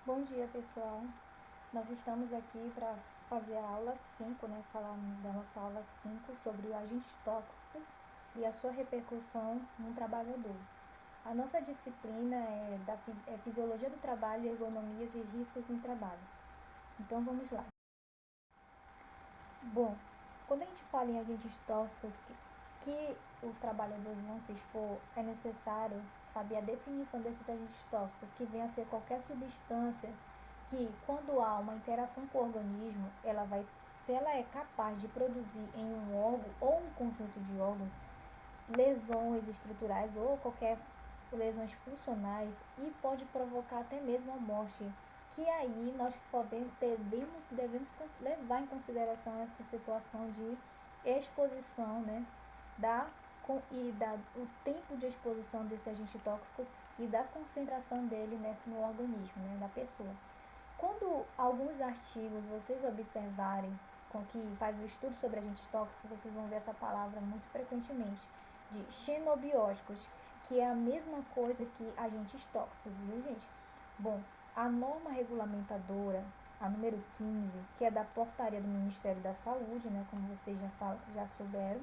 Bom dia, pessoal. Nós estamos aqui para fazer a aula 5, né? Falar da nossa aula 5 sobre agentes tóxicos e a sua repercussão no trabalhador. A nossa disciplina é Fisiologia do Trabalho, Ergonomias e Riscos no Trabalho. Então, vamos lá. Bom, quando a gente fala em agentes tóxicos que os trabalhadores vão se expor, é necessário saber a definição desses agentes tóxicos, que vem a ser qualquer substância que, quando há uma interação com o organismo, se ela é capaz de produzir em um órgão ou um conjunto de órgãos lesões estruturais ou qualquer lesões funcionais e pode provocar até mesmo a morte, que aí nós devemos levar em consideração essa situação de exposição, né, o tempo de exposição desses agentes tóxicos e da concentração dele no organismo, né, da pessoa. Quando alguns artigos vocês observarem com que faz o estudo sobre agentes tóxicos, vocês vão ver essa palavra muito frequentemente, de xenobióticos, que é a mesma coisa que agentes tóxicos, viu, gente? Bom, a norma regulamentadora, a número 15, que é da portaria do Ministério da Saúde, né, como vocês já souberam,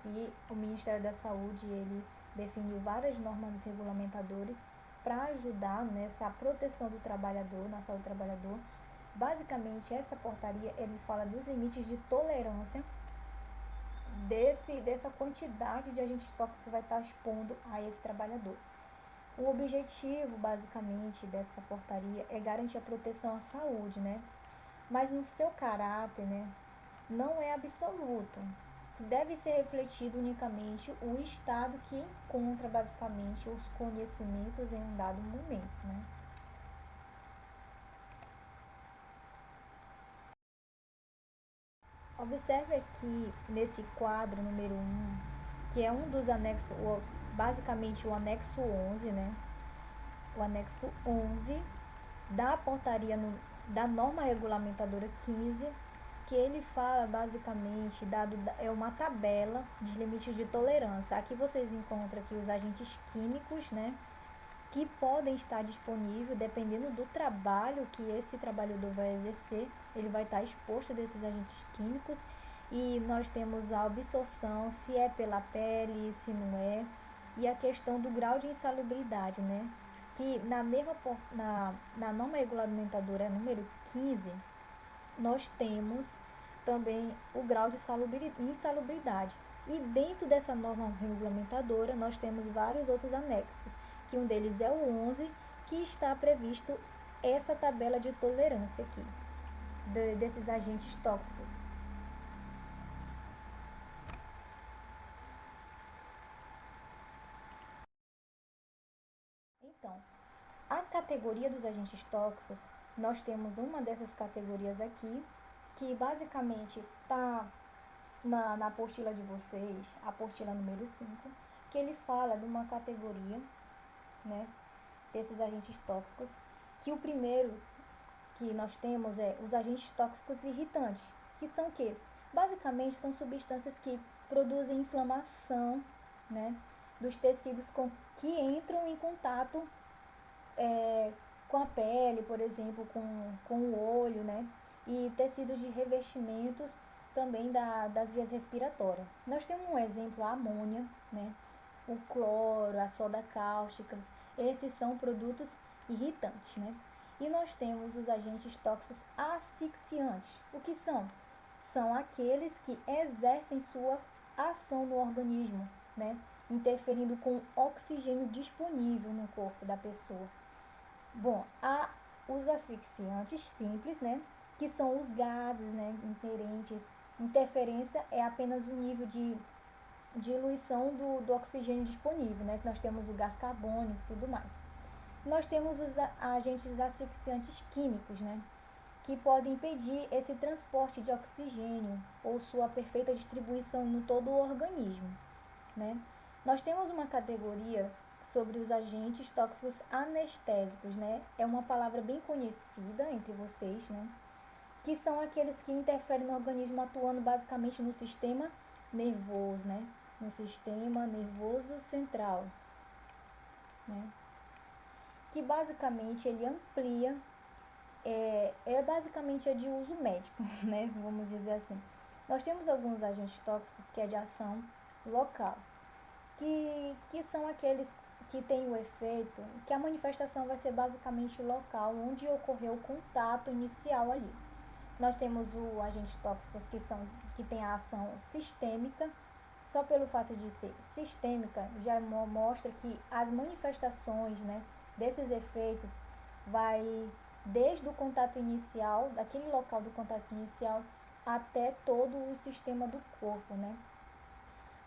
que o Ministério da Saúde, ele definiu várias normas regulamentadoras para ajudar nessa proteção do trabalhador, na saúde do trabalhador. Basicamente, essa portaria, ele fala dos limites de tolerância dessa quantidade de agentes tóxicos que vai estar expondo a esse trabalhador. O objetivo, basicamente, dessa portaria é garantir a proteção à saúde, né? Mas no seu caráter, né, não é absoluto, que deve ser refletido unicamente o estado que encontra, basicamente, os conhecimentos em um dado momento, né? Observe aqui nesse quadro número 1, que é um dos anexos, basicamente o anexo 11, né? O anexo 11 da portaria da norma regulamentadora 15, que ele fala basicamente, é uma tabela de limites de tolerância. Aqui vocês encontram aqui os agentes químicos, né? Que podem estar disponíveis dependendo do trabalho que esse trabalhador vai exercer, ele vai estar exposto a desses agentes químicos. E nós temos a absorção, se é pela pele, se não é, e a questão do grau de insalubridade, né? Que na norma regulamentadora número 15, nós temos também o grau de insalubridade. E dentro dessa norma regulamentadora, nós temos vários outros anexos, que um deles é o 11, que está previsto essa tabela de tolerância aqui, desses agentes tóxicos. Então, a categoria dos agentes tóxicos, nós temos uma dessas categorias aqui, que basicamente está na apostila de vocês, a apostila número 5, que ele fala de uma categoria, né, desses agentes tóxicos, que o primeiro que nós temos é os agentes tóxicos irritantes, que são o quê? Basicamente são substâncias que produzem inflamação, né, dos tecidos que entram em contato com a pele, por exemplo, com o olho, né, e tecidos de revestimentos também das vias respiratórias. Nós temos um exemplo, a amônia, né, o cloro, a soda cáustica, esses são produtos irritantes, né? E nós temos os agentes tóxicos asfixiantes. O que são? São aqueles que exercem sua ação no organismo, né? Interferindo com o oxigênio disponível no corpo da pessoa. Bom, há os asfixiantes simples, né? Que são os gases, né, inerentes. Interferência é apenas o nível de diluição do oxigênio disponível, né? Que nós temos o gás carbônico e tudo mais. Nós temos os agentes asfixiantes químicos, né? Que podem impedir esse transporte de oxigênio ou sua perfeita distribuição no todo o organismo, né? Nós temos uma categoria sobre os agentes tóxicos anestésicos, né? É uma palavra bem conhecida entre vocês, né? Que são aqueles que interferem no organismo atuando basicamente no sistema nervoso, né? No sistema nervoso central, né? Que basicamente ele amplia é basicamente de uso médico, né? Vamos dizer assim. Nós temos alguns agentes tóxicos que é de ação local, que são aqueles que têm o efeito, que a manifestação vai ser basicamente local, onde ocorreu o contato inicial ali. Nós temos o agentes tóxicos que tem a ação sistêmica. Só pelo fato de ser sistêmica já mostra que as manifestações, né, desses efeitos vai desde o contato inicial, daquele local do contato inicial, até todo o sistema do corpo, né?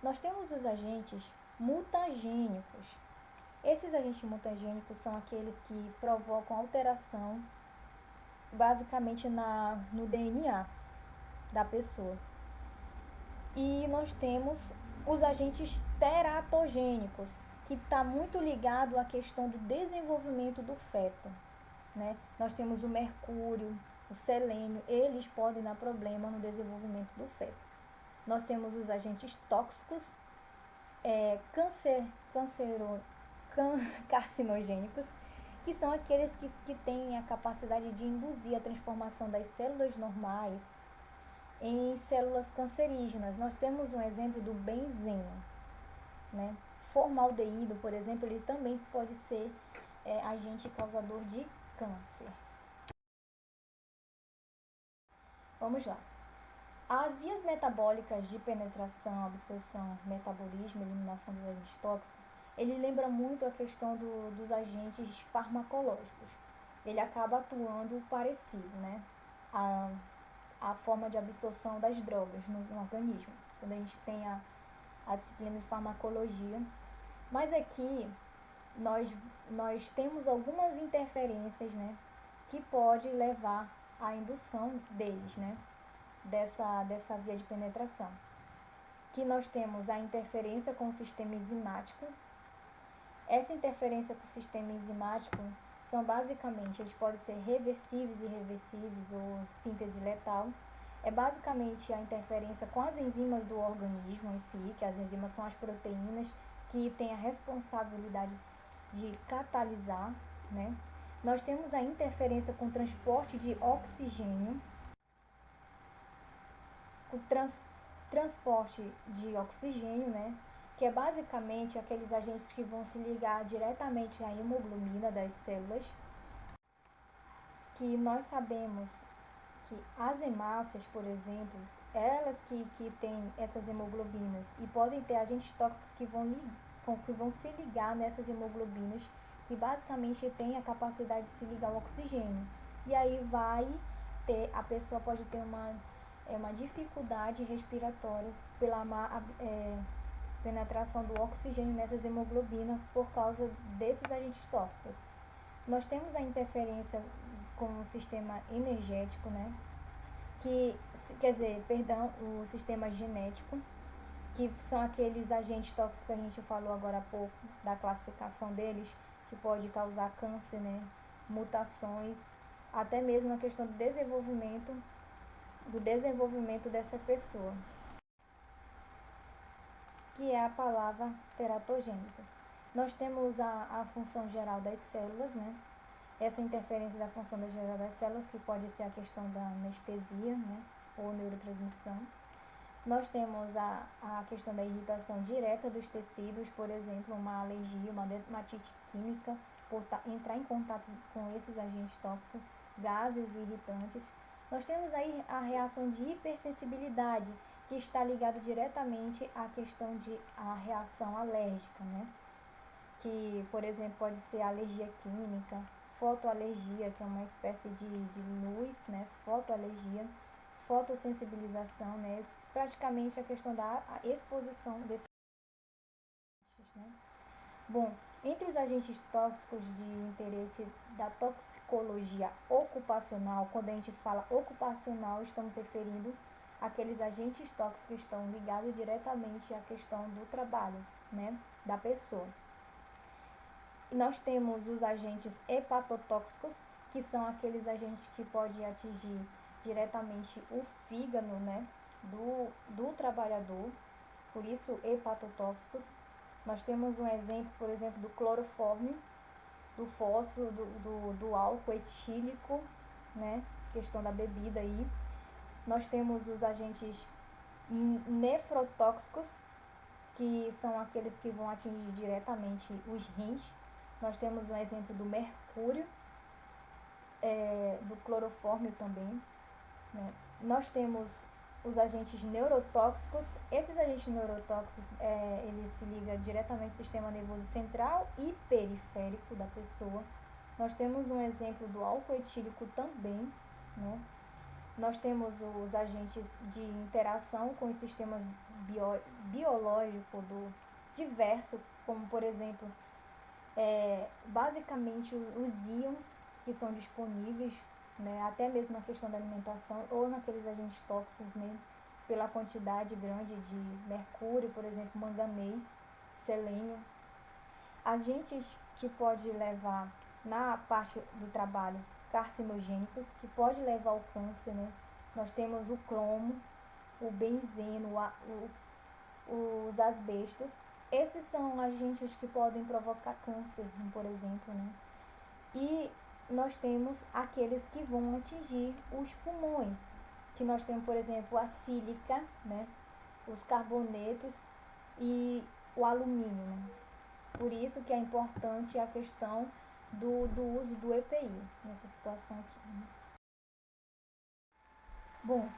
Nós temos os agentes mutagênicos. Esses agentes mutagênicos são aqueles que provocam alteração basicamente no DNA da pessoa. E nós temos os agentes teratogênicos, que está muito ligado à questão do desenvolvimento do feto, né? Nós temos o mercúrio, o selênio, eles podem dar problema no desenvolvimento do feto. Nós temos os agentes tóxicos, carcinogênicos, que são aqueles que têm a capacidade de induzir a transformação das células normais em células cancerígenas. Nós temos um exemplo do benzeno, né? Formaldeído, por exemplo, ele também pode ser agente causador de câncer. Vamos lá. As vias metabólicas de penetração, absorção, metabolismo, eliminação dos agentes tóxicos, ele lembra muito a questão dos agentes farmacológicos. Ele acaba atuando parecido, né? A forma de absorção das drogas no organismo, quando a gente tem a disciplina de farmacologia. Mas aqui nós temos algumas interferências, né, que pode levar à indução deles, né, dessa via de penetração. Que nós temos a interferência com o sistema enzimático. Essa interferência com o sistema enzimático são basicamente, eles podem ser reversíveis e irreversíveis ou síntese letal. É basicamente a interferência com as enzimas do organismo em si, que as enzimas são as proteínas que têm a responsabilidade de catalisar, né? Nós temos a interferência com o transporte de oxigênio, com transporte de oxigênio, né? Que é basicamente aqueles agentes que vão se ligar diretamente à hemoglobina das células, que nós sabemos que as hemácias, por exemplo, elas que têm essas hemoglobinas e podem ter agentes tóxicos que vão se ligar nessas hemoglobinas, que basicamente tem a capacidade de se ligar ao oxigênio. E aí a pessoa pode ter uma dificuldade respiratória pela penetração do oxigênio nessas hemoglobinas por causa desses agentes tóxicos. Nós temos a interferência com o sistema energético, né? O sistema genético, que são aqueles agentes tóxicos que a gente falou agora há pouco, da classificação deles, que pode causar câncer, né? Mutações, até mesmo a questão do desenvolvimento dessa pessoa, que é a palavra teratogênese. Nós temos a função geral das células, né? Essa interferência da função geral das células, que pode ser a questão da anestesia, né? Ou neurotransmissão. Nós temos a questão da irritação direta dos tecidos, por exemplo, uma alergia, uma dermatite química, por entrar em contato com esses agentes tóxicos, gases irritantes. Nós temos aí a reação de hipersensibilidade, que está ligada diretamente à questão de a reação alérgica, né? Que, por exemplo, pode ser alergia química, fotoalergia, que é uma espécie de luz, né? Fotoalergia, fotossensibilização, né? Praticamente a questão da exposição desses, né? Bom, entre os agentes tóxicos de interesse da toxicologia ocupacional, quando a gente fala ocupacional, estamos referindo àqueles agentes tóxicos que estão ligados diretamente à questão do trabalho, né, da pessoa. E nós temos os agentes hepatotóxicos, que são aqueles agentes que podem atingir diretamente o fígado, né, do trabalhador, por isso hepatotóxicos. Nós temos um exemplo, por exemplo, do clorofórmio, do fósforo, do álcool etílico, né? Questão da bebida aí. Nós temos os agentes nefrotóxicos, que são aqueles que vão atingir diretamente os rins. Nós temos um exemplo do mercúrio, do clorofórmio também, né? Nós temos os agentes neurotóxicos. Esses agentes neurotóxicos, eles se ligam diretamente ao sistema nervoso central e periférico da pessoa. Nós temos um exemplo do álcool etílico também, né? Nós temos os agentes de interação com os sistemas biológicos diversos, como por exemplo, basicamente os íons que são disponíveis, né, até mesmo na questão da alimentação ou naqueles agentes tóxicos mesmo, pela quantidade grande de mercúrio, por exemplo, manganês, selênio. Agentes que pode levar na parte do trabalho carcinogênicos, que pode levar ao câncer, né? Nós temos o cromo, o benzeno, os asbestos. Esses são agentes que podem provocar câncer, por exemplo, né? E nós temos aqueles que vão atingir os pulmões, que nós temos, por exemplo, a sílica, né? Os carbonetos e o alumínio, né? Por isso que é importante a questão do uso do EPI nessa situação aqui, né? Bom,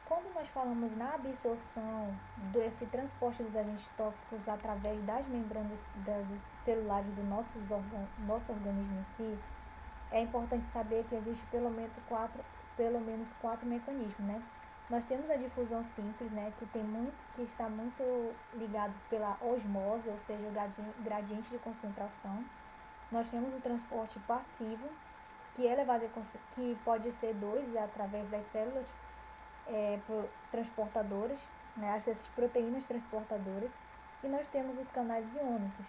quando nós falamos na absorção desse transporte dos agentes tóxicos através das membranas celulares do nosso organismo em si, é importante saber que existe pelo menos quatro mecanismos, né? Nós temos a difusão simples, né, que está muito ligado pela osmose, ou seja, o gradiente de concentração. Nós temos o transporte passivo, que pode ser através das células transportadoras, né, essas proteínas transportadoras. E nós temos os canais iônicos.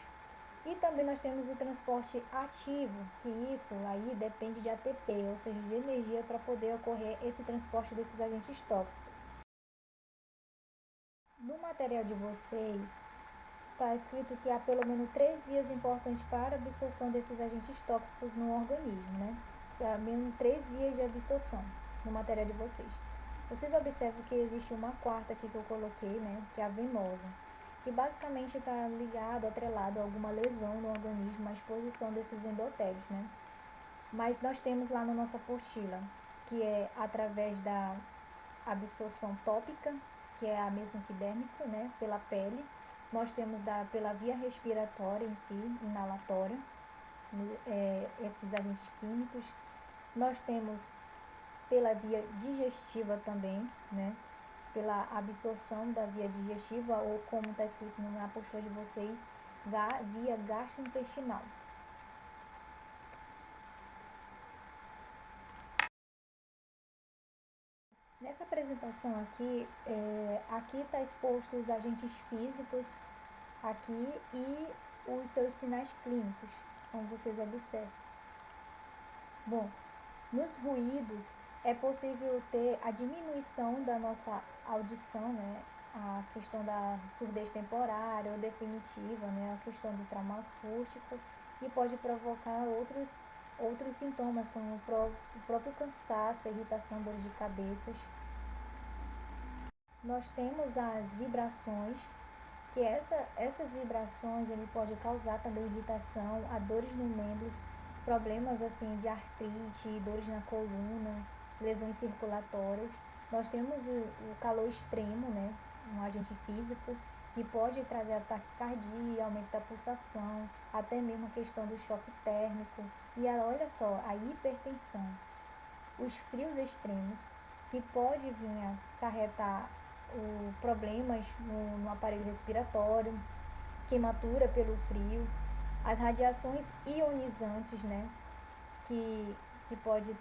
E também nós temos o transporte ativo, que isso aí depende de ATP, ou seja, de energia para poder ocorrer esse transporte desses agentes tóxicos. No material de vocês, está escrito que há pelo menos 3 vias importantes para a absorção desses agentes tóxicos no organismo, né? Pelo menos 3 vias de absorção no material de vocês. Vocês observam que existe uma quarta aqui que eu coloquei, né? Que é a venosa, que basicamente está atrelado a alguma lesão no organismo, a exposição desses endotélios, né? Mas nós temos lá na nossa apostila, que é através da absorção tópica, que é a mesma que dérmica, né? Pela pele. Nós temos pela via respiratória em si, inalatória, esses agentes químicos. Nós temos pela via digestiva também, né? Pela absorção da via digestiva, ou como está escrito na apostila de vocês, via gastrointestinal. Nessa apresentação aqui está exposto os agentes físicos aqui e os seus sinais clínicos, como vocês observam. Bom, nos ruídos é possível ter a diminuição da nossa audição, né? A questão da surdez temporária ou definitiva, né? A questão do trauma acústico, e pode provocar outros sintomas, como o próprio cansaço, a irritação, dores de cabeça. Nós temos as vibrações, que essas vibrações ele pode causar também irritação, a dores nos membros, problemas assim de artrite, dores na coluna, lesões circulatórias. Nós temos o calor extremo, né, um agente físico, que pode trazer ataque cardíaco, aumento da pulsação, até mesmo a questão do choque térmico. E olha só, a hipertensão. Os frios extremos, que pode vir a acarretar problemas no aparelho respiratório, queimadura pelo frio, as radiações ionizantes, né, que pode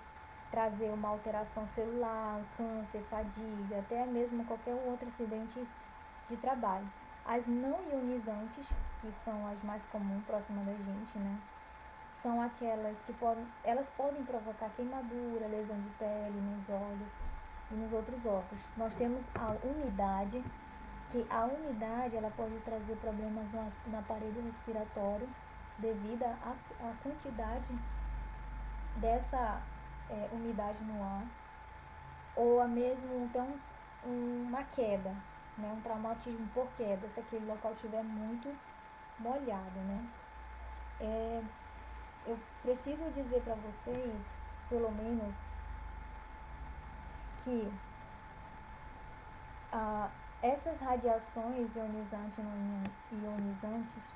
trazer uma alteração celular, um câncer, fadiga, até mesmo qualquer outro acidente de trabalho. As não ionizantes, que são as mais comuns próximas da gente, né, são aquelas que elas podem provocar queimadura, lesão de pele nos olhos e nos outros órgãos. Nós temos a umidade, que a umidade ela pode trazer problemas no aparelho respiratório devido à quantidade umidade no ar, ou a mesmo então uma queda, né, um traumatismo por queda, se aquele local estiver muito molhado, né. Eu preciso dizer para vocês, pelo menos, que essas radiações ionizantes e não ionizantes,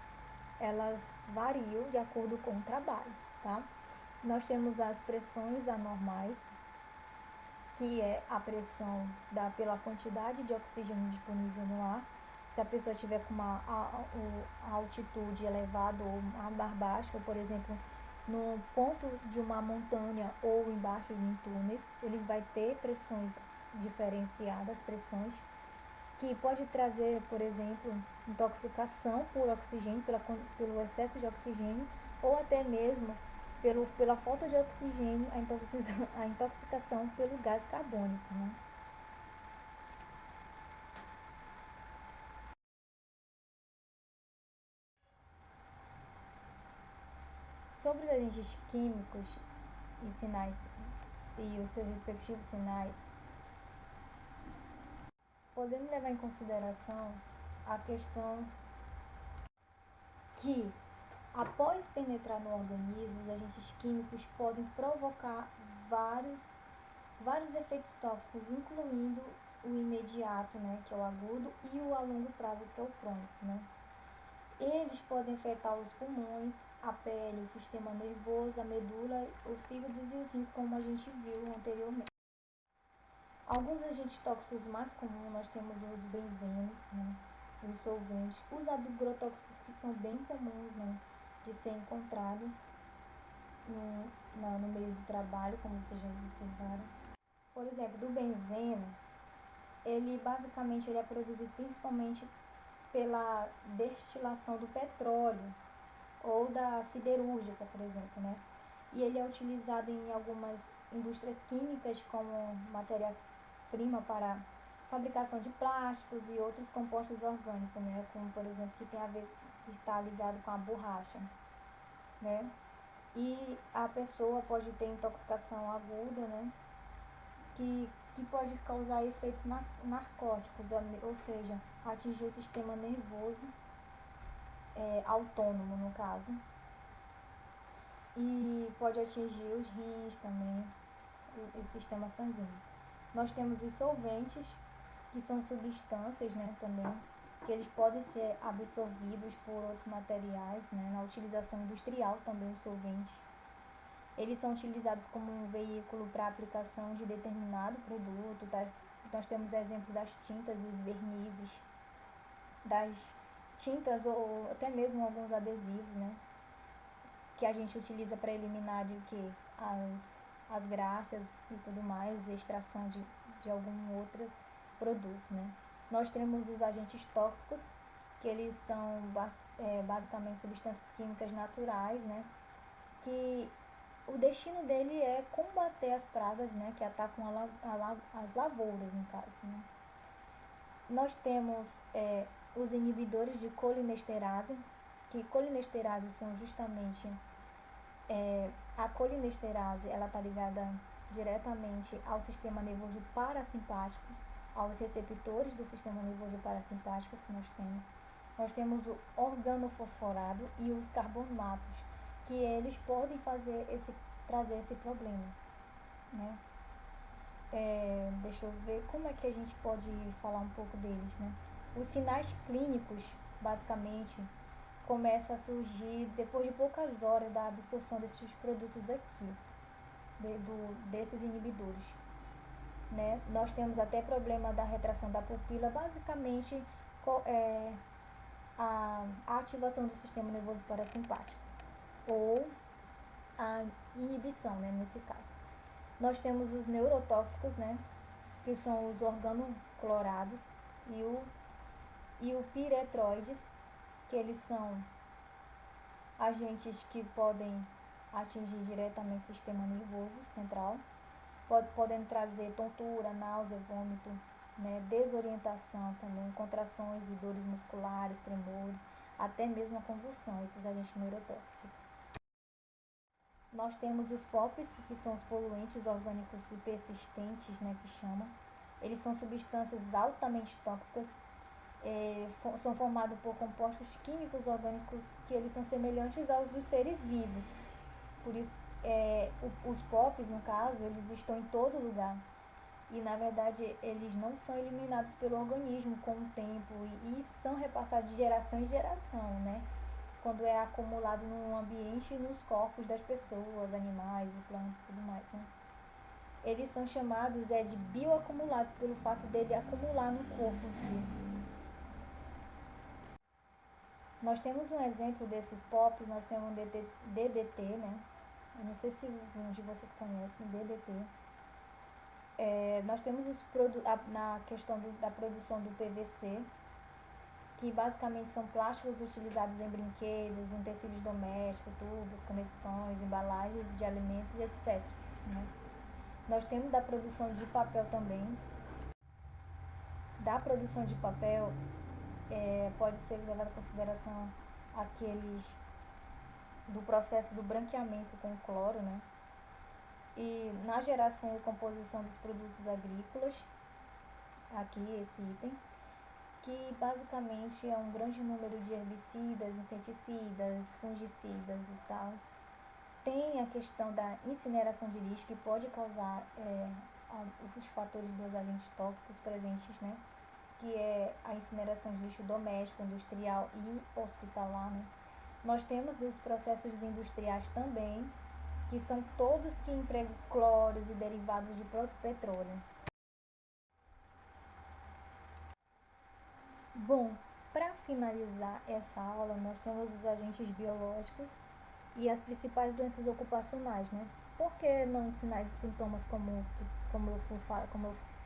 elas variam de acordo com o trabalho, tá? Nós temos as pressões anormais, que é a pressão pela quantidade de oxigênio disponível no ar. Se a pessoa tiver com uma altitude elevada ou mar baixo, ou por exemplo, no ponto de uma montanha ou embaixo de túneis, ele vai ter pressões diferenciadas, pressões que pode trazer, por exemplo, intoxicação por oxigênio, pelo excesso de oxigênio, ou até mesmo pela falta de oxigênio, a intoxicação pelo gás carbônico, né? Sobre os agentes químicos e sinais e os seus respectivos sinais, podemos levar em consideração a questão que, após penetrar no organismo, os agentes químicos podem provocar vários efeitos tóxicos, incluindo o imediato, né, que é o agudo, e o a longo prazo, que é o crônico, né. Eles podem afetar os pulmões, a pele, o sistema nervoso, a medula, os fígados e os rins, como a gente viu anteriormente. Alguns agentes tóxicos mais comuns, nós temos os benzenos, né, os solventes, os agrotóxicos, que são bem comuns, né, de ser encontrados no meio do trabalho, como vocês já observaram. Por exemplo, do benzeno, ele basicamente ele é produzido principalmente pela destilação do petróleo ou da siderúrgica, por exemplo, né? E ele é utilizado em algumas indústrias químicas como matéria-prima para fabricação de plásticos e outros compostos orgânicos, né? Como, por exemplo, que tem a ver, que está ligado com a borracha, né? E a pessoa pode ter intoxicação aguda, né? Que pode causar efeitos narcóticos, ou seja, atingir o sistema nervoso autônomo, no caso, e pode atingir os rins também, o sistema sanguíneo. Nós temos os solventes, que são substâncias, né, também, que eles podem ser absorvidos por outros materiais, né, na utilização industrial também os solventes. Eles são utilizados como um veículo para aplicação de determinado produto, tá? Nós temos exemplo das tintas, dos vernizes, das tintas ou até mesmo alguns adesivos, né? Que a gente utiliza para eliminar de que as graxas e tudo mais, extração de algum outro produto, né? Nós temos os agentes tóxicos, que eles são basicamente substâncias químicas naturais, né? Que o destino dele é combater as pragas, né, que atacam as lavouras, no caso, né. Nós temos os inibidores de colinesterase, que colinesterase são justamente a colinesterase, ela está ligada diretamente ao sistema nervoso parasimpático, aos receptores do sistema nervoso parasimpático que nós temos. Nós temos o organofosforado e os carbonatos, que eles podem trazer esse problema, né? Deixa eu ver como é que a gente pode falar um pouco deles, né? Os sinais clínicos, basicamente, começam a surgir depois de poucas horas da absorção desses produtos aqui, desses inibidores, né? Nós temos até problema da retração da pupila, basicamente a ativação do sistema nervoso parasimpático, ou a inibição, né, nesse caso. Nós temos os neurotóxicos, né, que são os organoclorados e o piretroides, que eles são agentes que podem atingir diretamente o sistema nervoso central, podem trazer tontura, náusea, vômito, né, desorientação também, contrações e dores musculares, tremores, até mesmo a convulsão, esses agentes neurotóxicos. Nós temos os POPs, que são os poluentes orgânicos persistentes, né, que chamam. Eles são substâncias altamente tóxicas, são formados por compostos químicos orgânicos que eles são semelhantes aos dos seres vivos. Por isso, os POPs, no caso, eles estão em todo lugar. E, na verdade, eles não são eliminados pelo organismo com o tempo e são repassados de geração em geração, né? Quando é acumulado no ambiente e nos corpos das pessoas, animais e plantas e tudo mais, né? Eles são chamados de bioacumulados pelo fato dele acumular no corpo em si. Nós temos um exemplo desses POPs, nós temos um DDT, né? Eu não sei se alguns de vocês conhecem DDT. Nós temos na questão da produção do PVC, que basicamente são plásticos utilizados em brinquedos, utensílios domésticos, tubos, conexões, embalagens de alimentos, etc. Né? Nós temos da produção de papel também. Da produção de papel, pode ser levado em consideração aqueles do processo do branqueamento com cloro, né? E na geração e composição dos produtos agrícolas, aqui esse item, que basicamente é um grande número de herbicidas, inseticidas, fungicidas e tal. Tem a questão da incineração de lixo, que pode causar os fatores dos agentes tóxicos presentes, né? Que é a incineração de lixo doméstico, industrial e hospitalar, né? Nós temos dos processos industriais também, que são todos que empregam cloros e derivados de petróleo. Bom, para finalizar essa aula, nós temos os agentes biológicos e as principais doenças ocupacionais, né? Por que não sinais e sintomas como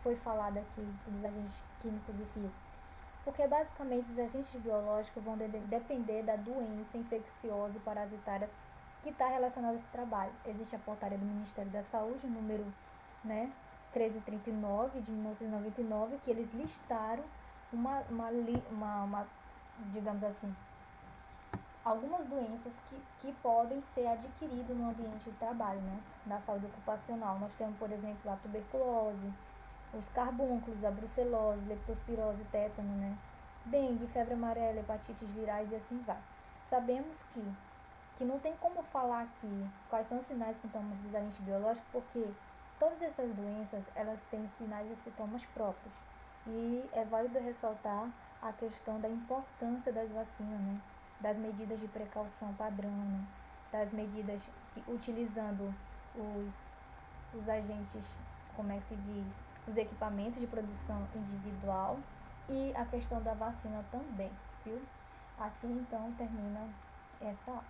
foi falado aqui dos agentes químicos e físicos? Porque basicamente os agentes biológicos vão depender da doença infecciosa e parasitária que está relacionada a esse trabalho. Existe a portaria do Ministério da Saúde, o número, né, 1339 de 1999, que eles listaram digamos assim, algumas doenças que podem ser adquiridas no ambiente de trabalho, né, da saúde ocupacional. Nós temos, por exemplo, a tuberculose, os carbúnculos, a brucelose, leptospirose, tétano, né, dengue, febre amarela, hepatites virais e assim vai. Sabemos que não tem como falar aqui quais são os sinais e sintomas dos agentes biológicos, porque todas essas doenças, elas têm os sinais e sintomas próprios. E é válido ressaltar a questão da importância das vacinas, né? Das medidas de precaução padrão, né? Das medidas utilizando os agentes, como é que se diz, os equipamentos de produção individual e a questão da vacina também, viu? Assim, então, termina essa aula.